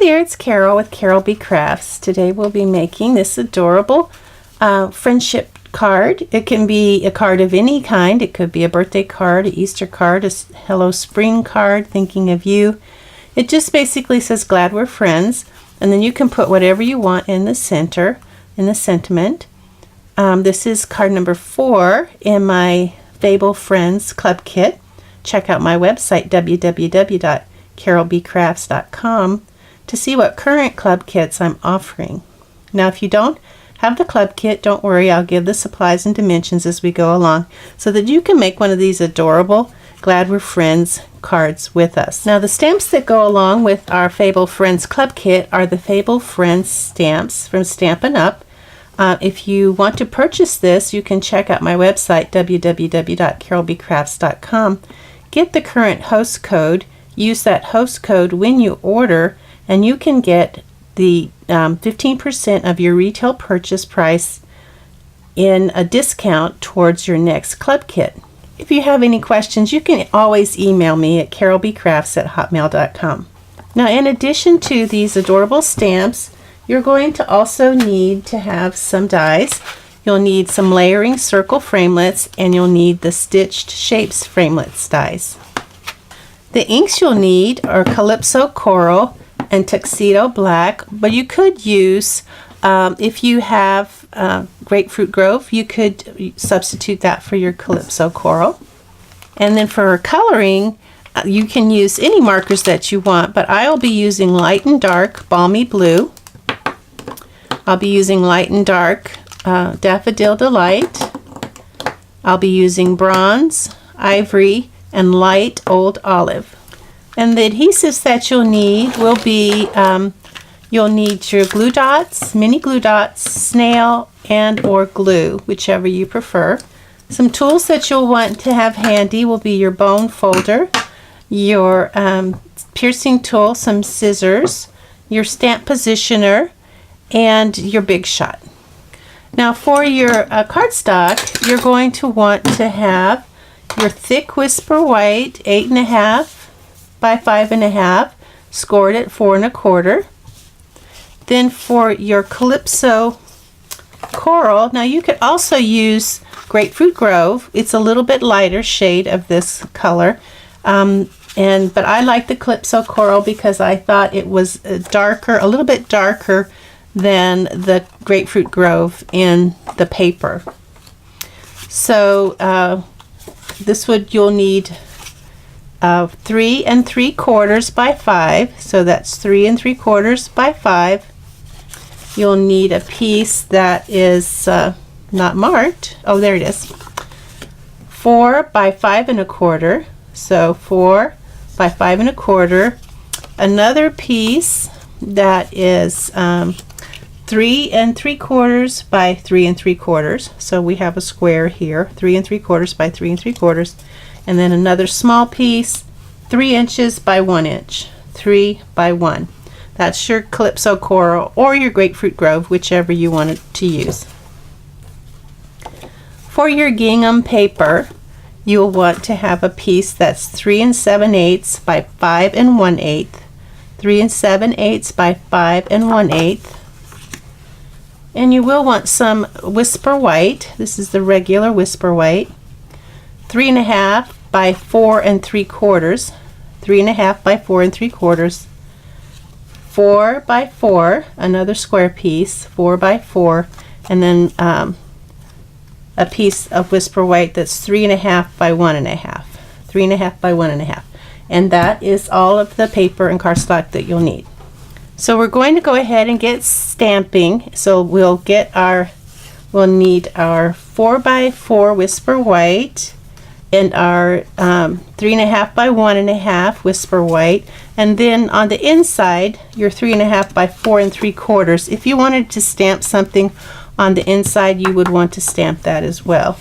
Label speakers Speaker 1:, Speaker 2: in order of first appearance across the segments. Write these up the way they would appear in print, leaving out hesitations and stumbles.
Speaker 1: there, it's Carol with Carolbcrafts. Today we'll be making this adorable friendship card. It can be a card of any kind. It could be a birthday card, an Easter card, a Hello Spring card, thinking of you. It just basically says glad we're friends, and then you can put whatever you want in the center, in the sentiment. This is card number 4 in my Fable Friends Club Kit. Check out my website, www.carolbcrafts.com, to see what current club kits I'm offering. Now, if you don't have the club kit, don't worry, I'll give the supplies and dimensions as we go along so that you can make one of these adorable Glad We're Friends cards with us. Now, the stamps that go along with our Fable Friends Club Kit are the Fable Friends stamps from Stampin' Up! If you want to purchase this, you can check out my website, www.carolbcrafts.com. Get the current host code, use that host code when you order, and you can get the 15% of your retail purchase price in a discount towards your next club kit. If you have any questions, you can always email me at carolbcrafts@hotmail.com. Now, in addition to these adorable stamps, you're going to also need to have some dies. You'll need some layering circle framelits, and you'll need the stitched shapes framelits dies. The inks you'll need are Calypso Coral and Tuxedo Black, but you could use, if you have Grapefruit Grove, you could substitute that for your Calypso Coral. And then for coloring, you can use any markers that you want, but I'll be using light and dark Balmy Blue. I'll be using light and dark Daffodil Delight. I'll be using bronze, ivory, and light Old Olive. And the adhesives that you'll need will be, you'll need your glue dots, mini glue dots, snail, and or glue, whichever you prefer. Some tools that you'll want to have handy will be your bone folder, your piercing tool, some scissors, your stamp positioner, and your Big Shot. Now, for your cardstock, you're going to want to have your thick Whisper White 8.5 by 5.5, scored at 4 1/4. Then for your Calypso Coral, now you could also use Grapefruit Grove. It's a little bit lighter shade of this color, but I like the Calypso Coral because I thought it was darker, a little bit darker than the Grapefruit Grove in the paper. So you'll need 3 3/4 by 5, so that's 3 3/4 by 5. You'll need a piece that is not marked. Oh, there it is. 4 by 5 1/4, so 4 by 5 1/4. Another piece that is 3 3/4 by 3 3/4, so we have a square here, 3 3/4 by 3 3/4, and then another small piece, 3 inches by 1 inch, 3 by 1. That's your Calypso Coral or your Grapefruit Grove, whichever you wanted to use. For your gingham paper, you'll want to have a piece that's 3 7/8 by 5 1/8, 3 7/8 by 5 1/8. And you will want some Whisper White. This is the regular Whisper White. 3.5 by 4 3/4. 3.5 by 4 3/4. 4 by 4, another square piece, 4 by 4, and then a piece of Whisper White that's 3.5 by 1.5. 3.5 by 1.5. And that is all of the paper and cardstock that you'll need. So we're going to go ahead and get stamping. So we'll need our 4 by 4 Whisper White and our 3.5 by 1.5 Whisper White, and then on the inside your 3.5 by 4 3/4. If you wanted to stamp something on the inside, you would want to stamp that as well.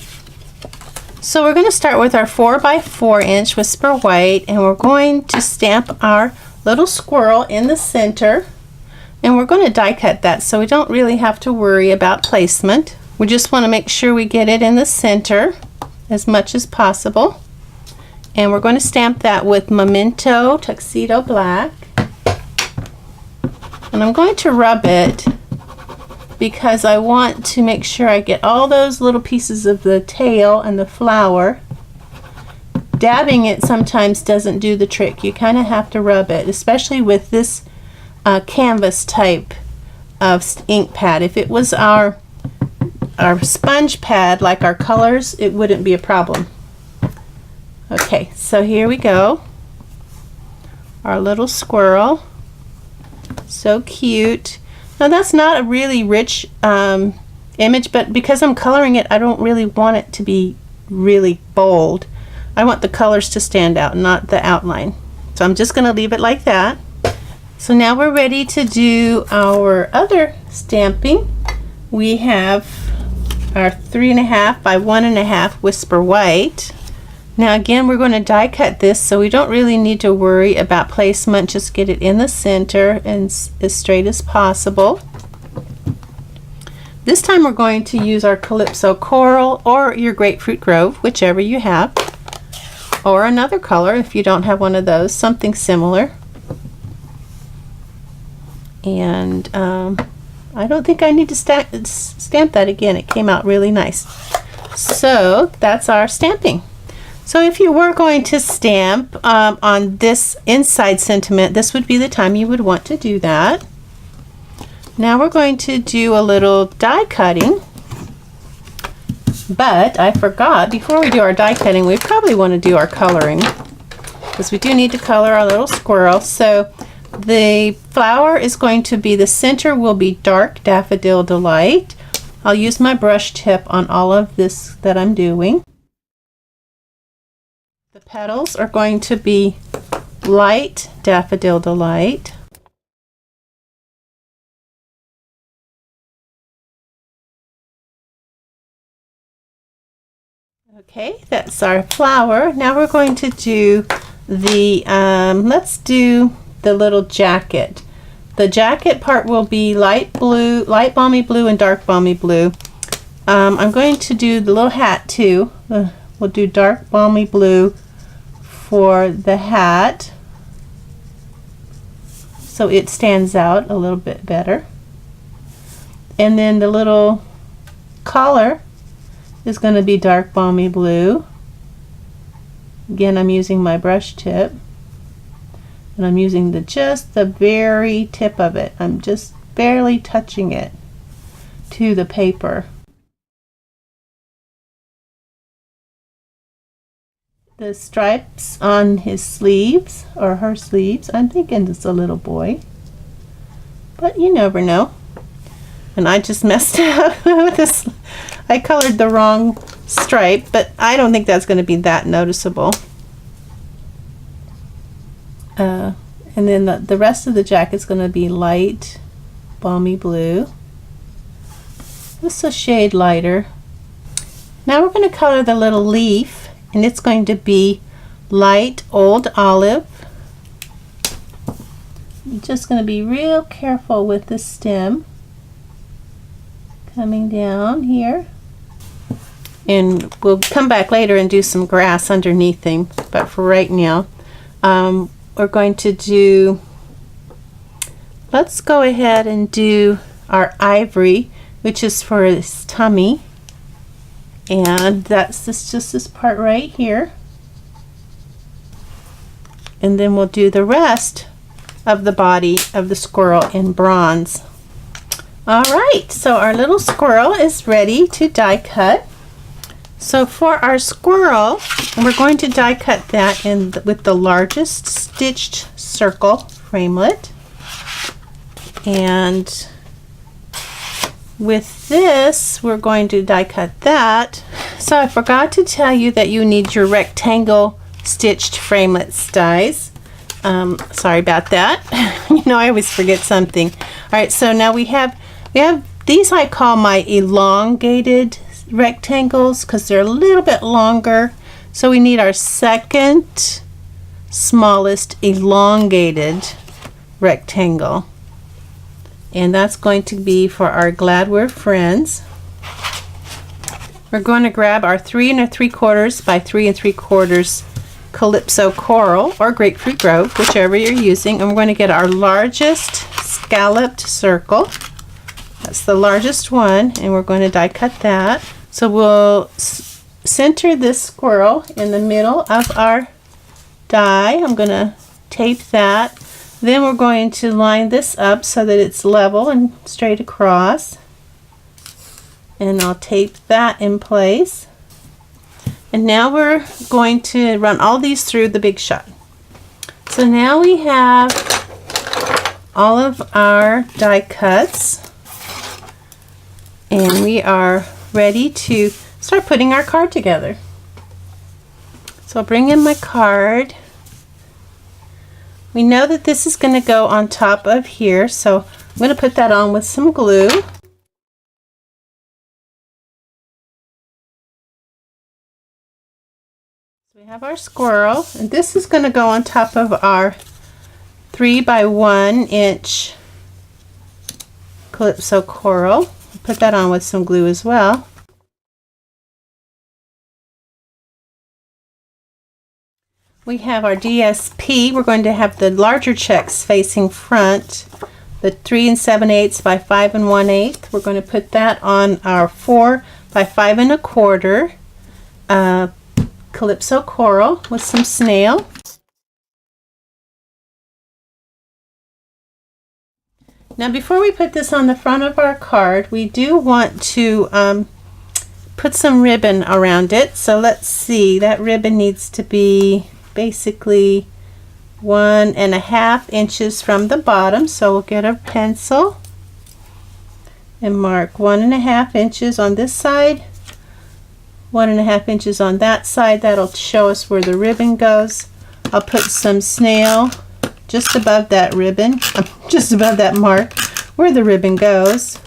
Speaker 1: So we're going to start with our 4 by 4 inch Whisper White, and we're going to stamp our little squirrel in the center, and we're going to die cut that so we don't really have to worry about placement. We just want to make sure we get it in the center as much as possible, and we're going to stamp that with Memento Tuxedo Black. And I'm going to rub it because I want to make sure I get all those little pieces of the tail and the flower. Dabbing it sometimes doesn't do the trick. You kind of have to rub it, especially with this canvas type of ink pad. If it was our sponge pad like our colors, it wouldn't be a problem. Okay, so here we go. Our little squirrel. So cute. Now that's not a really rich image, but because I'm coloring it, I don't really want it to be really bold. I want the colors to stand out, not the outline. So I'm just going to leave it like that. So now we're ready to do our other stamping. We have our 3.5 by 1.5 Whisper White. Now again, we're going to die cut this, so we don't really need to worry about placement. Just get it in the center and as straight as possible. This time we're going to use our Calypso Coral or your Grapefruit Grove, whichever you have, or another color if you don't have one of those, something similar. And I don't think I need to stamp that again. It came out really nice. So that's our stamping. So if you were going to stamp on this inside sentiment, this would be the time you would want to do that. Now we're going to do a little die cutting. But I forgot, before we do our die cutting, we probably want to do our coloring, because we do need to color our little squirrel. So the flower is going to be, the center will be Dark Daffodil Delight. I'll use my brush tip on all of this that I'm doing. The petals are going to be Light Daffodil Delight. Okay, that's our flower. Now we're going to do the, let's do the little jacket. The jacket part will be light blue, light balmy blue, and dark balmy blue. I'm going to do the little hat too. We'll do dark balmy blue for the hat, so it stands out a little bit better. And then the little collar is going to be dark balmy blue. Again, I'm using my brush tip, and I'm using just the very tip of it. I'm just barely touching it to the paper. The stripes on his sleeves, or her sleeves, I'm thinking it's a little boy, but you never know. And I just messed up with this. I colored the wrong stripe, but I don't think that's going to be that noticeable. And then the rest of the jacket's going to be light balmy blue. Just a shade lighter. Now we're going to color the little leaf, and it's going to be light old olive. I'm just going to be real careful with the stem coming down here, and we'll come back later and do some grass underneath him, but for right now we're going to do, let's go ahead and do our ivory, which is for his tummy, and that's just this part right here, and then we'll do the rest of the body of the squirrel in bronze. All right, so our little squirrel is ready to die cut. So for our squirrel, we're going to die cut that with the largest stitched circle framelit. And with this, we're going to die cut that. So I forgot to tell you that you need your rectangle stitched framelits dies. Sorry about that. You know, I always forget something. All right, so now we have these, I call my elongated rectangles because they're a little bit longer. So we need our second smallest elongated rectangle, and that's going to be for our Glad We're Friends. We're going to grab our 3 3/4 by 3 3/4 Calypso Coral or Grapefruit Grove, whichever you're using, and we're going to get our largest scalloped circle. That's the largest one, and we're going to die cut that. So we'll center this squirrel in the middle of our die. I'm going to tape that. Then we're going to line this up so that it's level and straight across. And I'll tape that in place. And now we're going to run all these through the Big Shot. So now we have all of our die cuts. And we are ready to start putting our card together. So I'll bring in my card. We know that this is going to go on top of here, so I'm going to put that on with some glue. So we have our squirrel, and this is going to go on top of our 3 by 1 inch Calypso coral. Put that on with some glue as well. We have our DSP. We're going to have the larger checks facing front, the 3 7/8 by 5 1/8. We're going to put that on our 4 by 5 1/4 Calypso coral with some snail. Now before we put this on the front of our card, we do want to put some ribbon around it. So let's see, that ribbon needs to be basically 1.5 inches from the bottom. So we'll get a pencil and mark 1.5 inches on this side, 1.5 inches on that side. That'll show us where the ribbon goes. I'll put some snail just above that ribbon, just above that mark where the ribbon goes.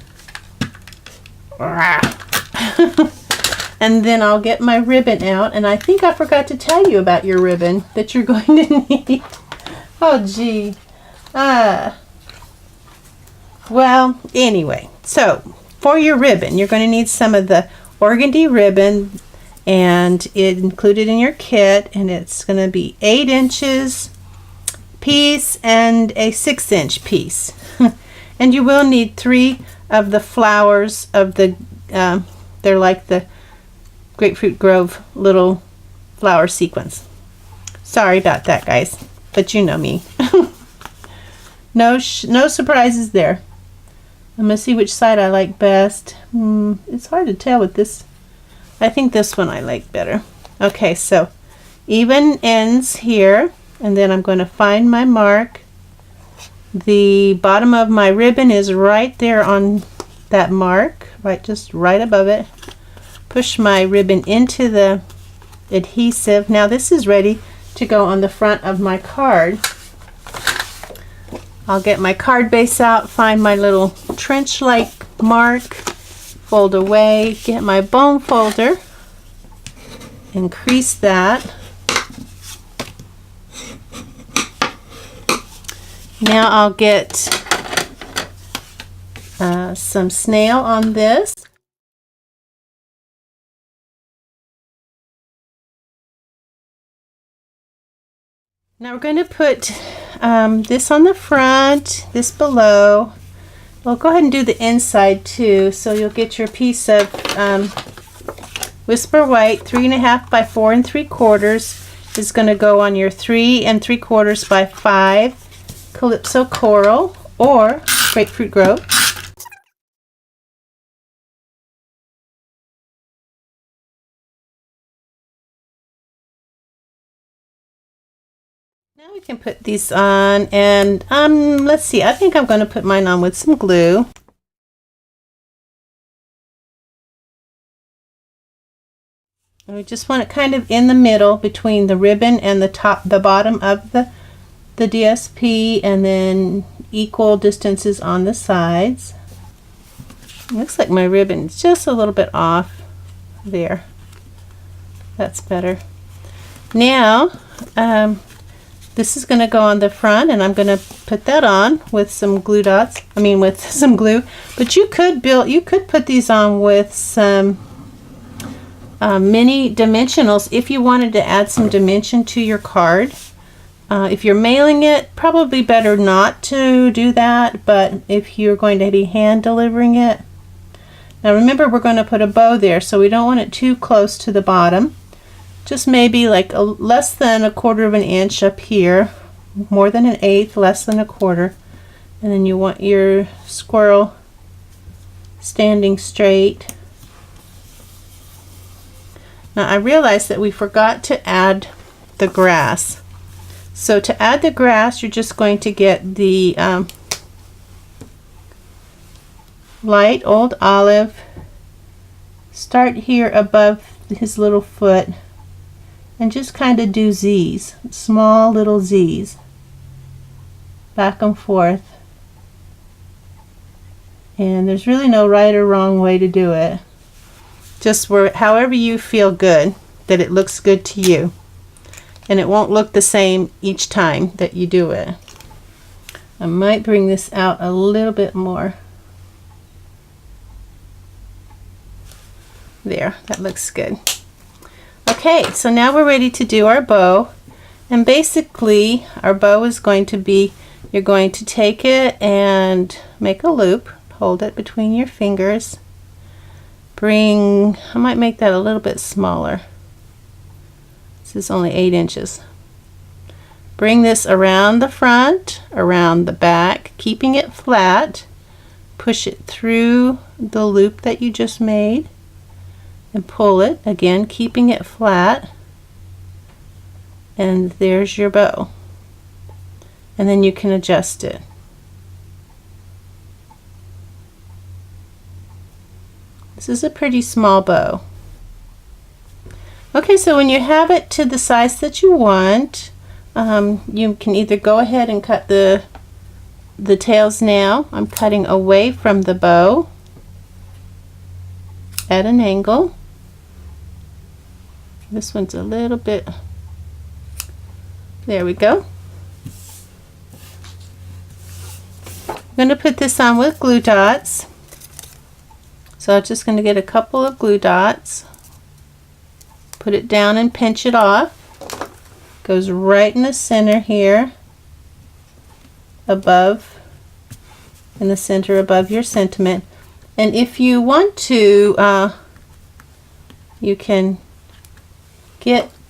Speaker 1: And then I'll get my ribbon out, and I think I forgot to tell you about your ribbon that you're going to need. Oh gee. Well, anyway, so for your ribbon, you're going to need some of the organdy ribbon, and it included in your kit, and it's going to be 8 inches piece and a 6-inch piece. And you will need 3 of the flowers of the they're like the Grapefruit Grove little flower sequence. Sorry about that, guys, but you know me. No surprises there. I'm gonna see which side I like best. It's hard to tell with this. I think this one I like better. Okay, so even ends here, and then I'm going to find my mark. The bottom of my ribbon is right there on that mark, right, just right above it. Push my ribbon into the adhesive. Now this is ready to go on the front of my card. I'll get my card base out, find my little trench-like mark, fold away, get my bone folder, increase that. Now I'll get some snail on this. Now we're going to put this on the front, this below. Well, go ahead and do the inside too. So you'll get your piece of Whisper White 3.5 by 4 3/4 is going to go on your 3 3/4 by 5 Calypso Coral or Grapefruit Grove. Now we can put these on, and let's see, I think I'm going to put mine on with some glue. And we just want it kind of in the middle between the ribbon and the bottom of the DSP, and then equal distances on the sides. Looks like my ribbon is just a little bit off there. That's better. Now this is going to go on the front, and I'm going to put that on with some glue dots. I mean, with some glue. But you could put these on with some mini dimensionals if you wanted to add some dimension to your card. If you're mailing it, probably better not to do that, but if you're going to be hand delivering it. Now remember, we're going to put a bow there, so we don't want it too close to the bottom. Just maybe like less than 1/4 of an inch up here, more than 1/8, less than 1/4. And then you want your squirrel standing straight. Now I realized that we forgot to add the grass. So to add the grass, you're just going to get the light old olive, start here above his little foot, and just kind of do Z's, small little Z's, back and forth. And there's really no right or wrong way to do it. Just however you feel good, that it looks good to you. And it won't look the same each time that you do it. I might bring this out a little bit more. There, that looks good. Okay, so now we're ready to do our bow. And basically, our bow is going to be, you're going to take it and make a loop, hold it between your fingers. I might make that a little bit smaller. This is only 8 inches. Bring this around the front, around the back, keeping it flat. Push it through the loop that you just made and pull it, again keeping it flat. And there's your bow. And then you can adjust it. This is a pretty small bow. Okay, so when you have it to the size that you want, you can either go ahead and cut the tails now. I'm cutting away from the bow at an angle. This one's a little bit, there we go. I'm going to put this on with glue dots. So I'm just going to get a couple of glue dots, put it down and pinch it off. Goes right in the center here, above, in the center above your sentiment. And if you want to, you can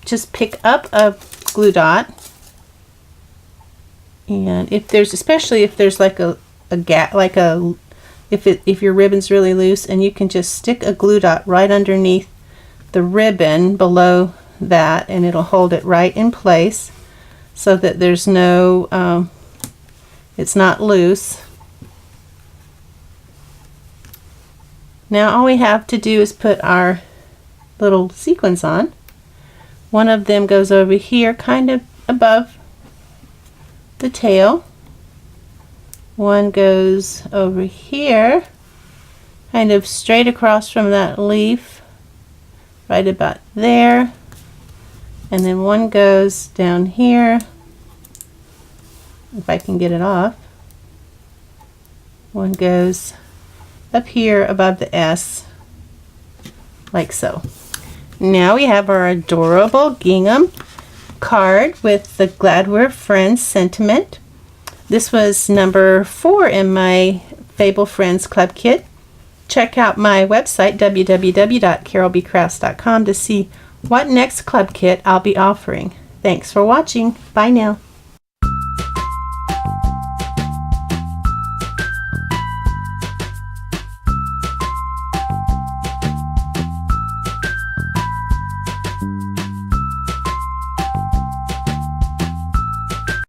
Speaker 1: just pick up a glue dot, and especially if there's like a gap, if your ribbon's really loose, and you can just stick a glue dot right underneath the ribbon below that, and it'll hold it right in place so that there's no it's not loose. Now all we have to do is put our little sequins on. One of them goes over here kind of above the tail. One goes over here kind of straight across from that leaf, right about there. And then one goes down here, if I can get it off. One goes up here above the S, like so. Now we have our adorable gingham card with the Glad We're Friends sentiment. This was number 4 in my Fable Friends Club Kit. Check out my website, www.carolbcrafts.com, to see what next club kit I'll be offering. Thanks for watching. Bye now.